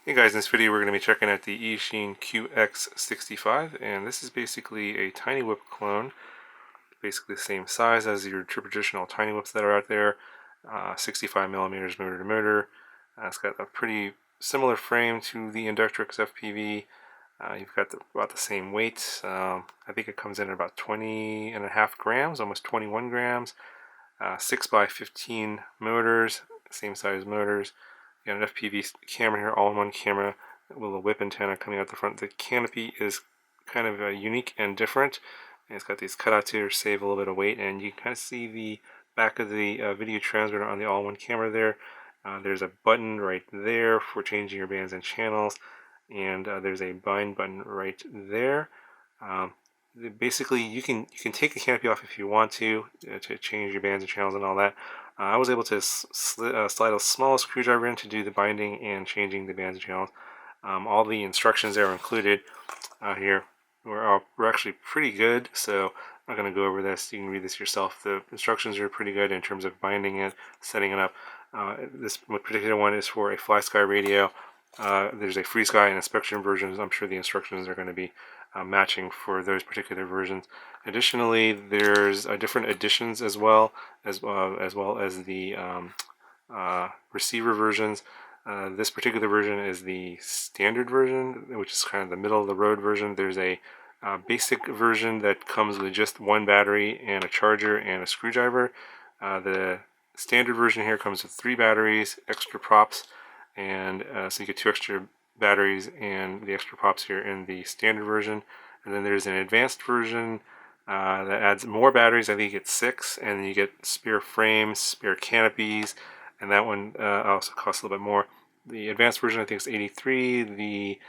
Hey guys, in this video we're going to be checking out the Eachine QX65, and this is basically a Tiny Whoop clone, basically the same size as your traditional Tiny Whoops that are out there, 65 millimeters motor to motor. It's got a pretty similar frame to the Inductrix FPV. You've got about the same weight. I think it comes in at about 20.5 grams, almost 21 grams. 6x15 motors, same size motors. You got an FPV camera here, all-in-one camera with a whip antenna coming out the front. The canopy is kind of unique and different. And it's got these cutouts here to save a little bit of weight, and you can kind of see the back of the video transmitter on the all-in-one camera there. There's a button right there for changing your bands and channels, and there's a bind button right there. Basically, you can take the canopy off if you want to change your bands and channels and all that. I was able to slide a small screwdriver in to do the binding and changing the bands and channels. All the instructions that are included here were actually pretty good, so I'm not going to go over this. You can read this yourself. The instructions are pretty good in terms of binding it, setting it up. This particular one is for a fly sky radio. There's a free sky and inspection versions. I'm sure the instructions are going to be matching for those particular versions. Additionally, there's different editions as well as the receiver versions. This particular version is the standard version, which is kind of the middle of the road version. There's a basic version that comes with just one battery and a charger and a screwdriver. The standard version here comes with 3 batteries, extra props, and so you get 2 extra batteries and the extra props here in the standard version. And then there's an advanced version that adds more batteries. I think you get 6, and you get spare frames, spare canopies, and that one also costs a little bit more. The advanced version I think is 83. The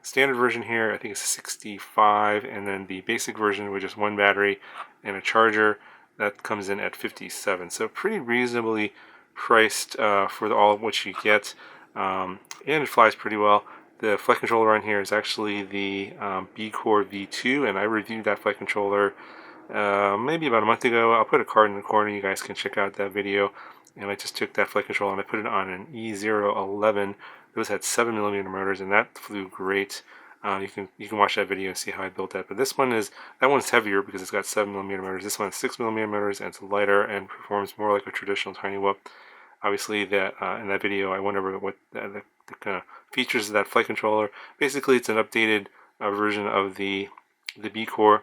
standard version here I think is 65, and then the basic version with just 1 battery and a charger, that comes in at 57. So pretty reasonably priced for all of what you get, and it flies pretty well. The flight controller on here is actually the BeeCore V2, and I reviewed that flight controller maybe about a month ago. I'll put a card in the corner. You guys can check out that video. And I just took that flight controller and I put it on an E011. Those had 7mm motors, and that flew great. You can watch that video and see how I built that. But this one that one's heavier because it's got 7mm motors. This one has 6mm motors, and it's lighter and performs more like a traditional Tiny Whoop. Obviously, that in that video I went over what the kind of features of that flight controller. Basically, it's an updated version of the BeeCore,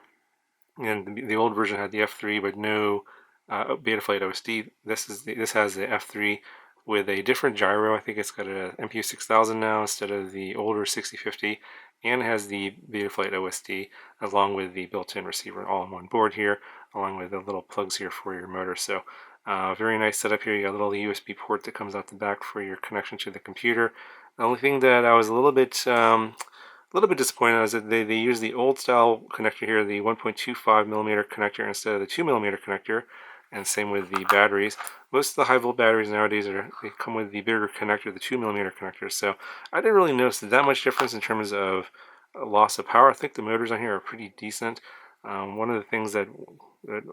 and the old version had the F3 but no Betaflight OSD. This has the F3 with a different gyro. I think it's got a MPU 6000 now instead of the older 6050, and it has the Betaflight OSD along with the built-in receiver all on one board here, along with the little plugs here for your motor. So very nice setup here. You got a little USB port that comes out the back for your connection to the computer. The only thing that I was a little bit disappointed is that they use the old style connector here, the 1.25mm connector instead of the 2mm connector, and same with the batteries. Most of the high volt batteries nowadays they come with the bigger connector, the 2mm connector. So I didn't really notice that much difference in terms of loss of power. I think the motors on here are pretty decent. One of the things that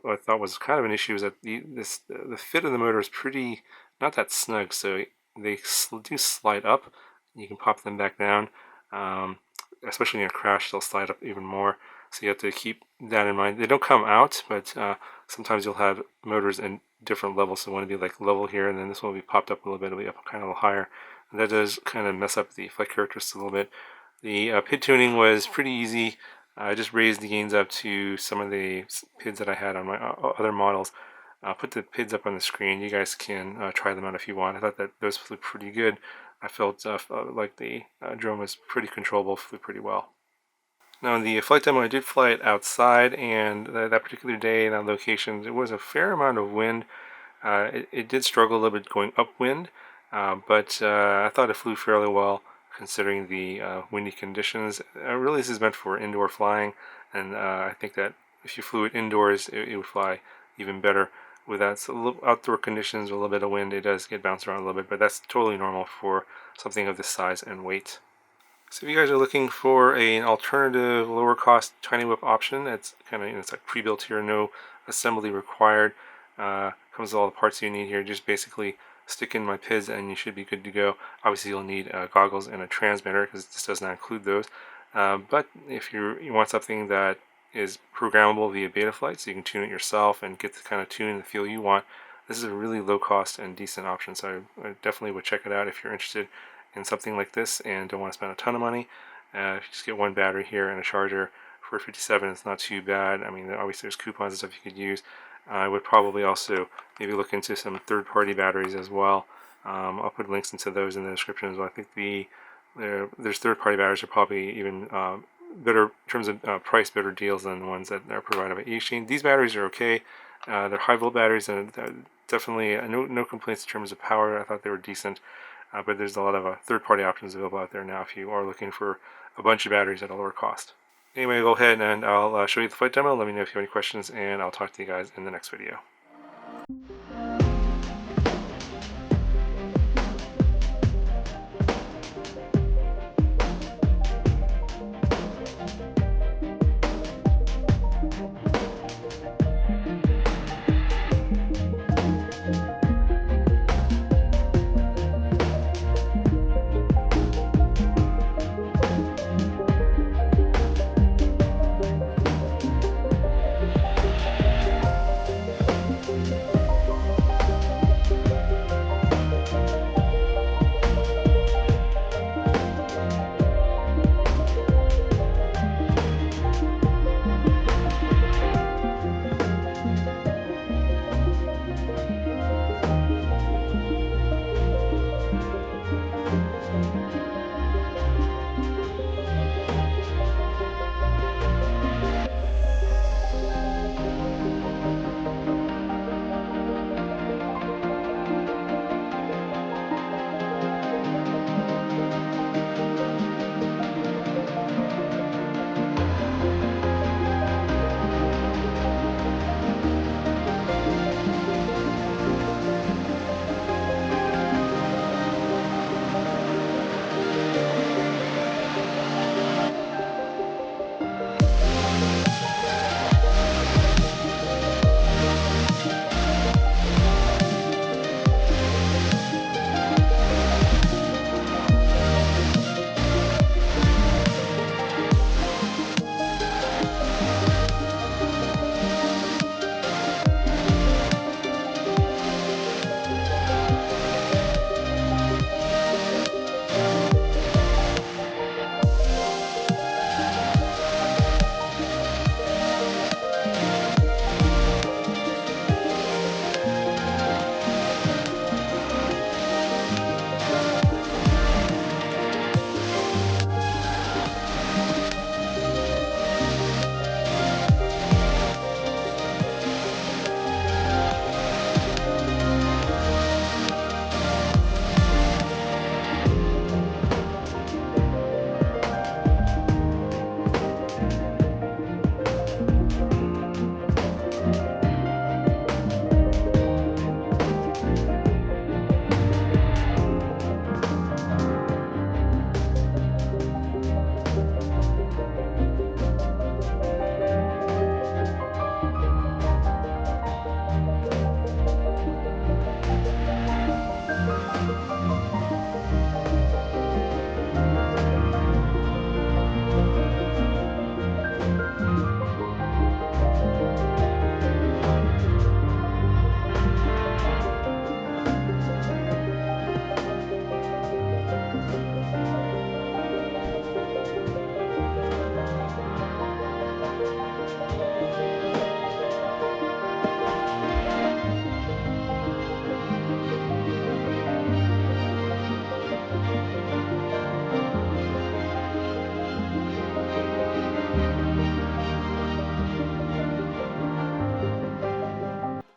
I thought was kind of an issue is that the fit of the motor is pretty not that snug, so they do slide up. You can pop them back down. Especially in a crash, they'll slide up even more. So you have to keep that in mind. They don't come out, but sometimes you'll have motors in different levels. So one will be like level here, and then this one will be popped up a little bit. It'll be up kind of a little higher. And that does kind of mess up the flight characteristics a little bit. The PID tuning was pretty easy. I just raised the gains up to some of the PIDs that I had on my other models. I'll put the PIDs up on the screen. You guys can try them out if you want. I thought that those flew pretty good. I felt like the drone was pretty controllable, flew pretty well. Now in the flight demo, I did fly it outside, and that particular day in that location, there was a fair amount of wind. It did struggle a little bit going upwind, but I thought it flew fairly well considering the windy conditions. Really, this is meant for indoor flying, and I think that if you flew it indoors, it would fly even better. With that, so a little outdoor conditions, a little bit of wind, it does get bounced around a little bit, but that's totally normal for something of this size and weight. So if you guys are looking for an alternative, lower cost Tiny Whoop option, it's kind of, it's like pre-built here, no assembly required. Comes with all the parts you need here. Just basically stick in my PIDs and you should be good to go. Obviously you'll need goggles and a transmitter because this does not include those. But if you want something that is programmable via Betaflight, so you can tune it yourself and get the kind of tune and the feel you want, this is a really low cost and decent option. So I definitely would check it out if you're interested in something like this and don't want to spend a ton of money. If you just get one battery here and a charger for 57, it's not too bad. I mean, obviously there's coupons and stuff you could use. I would probably also maybe look into some third-party batteries as well. I'll put links into those in the description as well. I think there's third-party batteries are probably even better in terms of price, better deals than the ones that are provided by Eachine. These batteries are okay. They're high-volt batteries and definitely no complaints in terms of power. I thought they were decent. But there's a lot of third-party options available out there now if you are looking for a bunch of batteries at a lower cost. Anyway, go ahead and I'll show you the flight demo. Let me know if you have any questions, and I'll talk to you guys in the next video.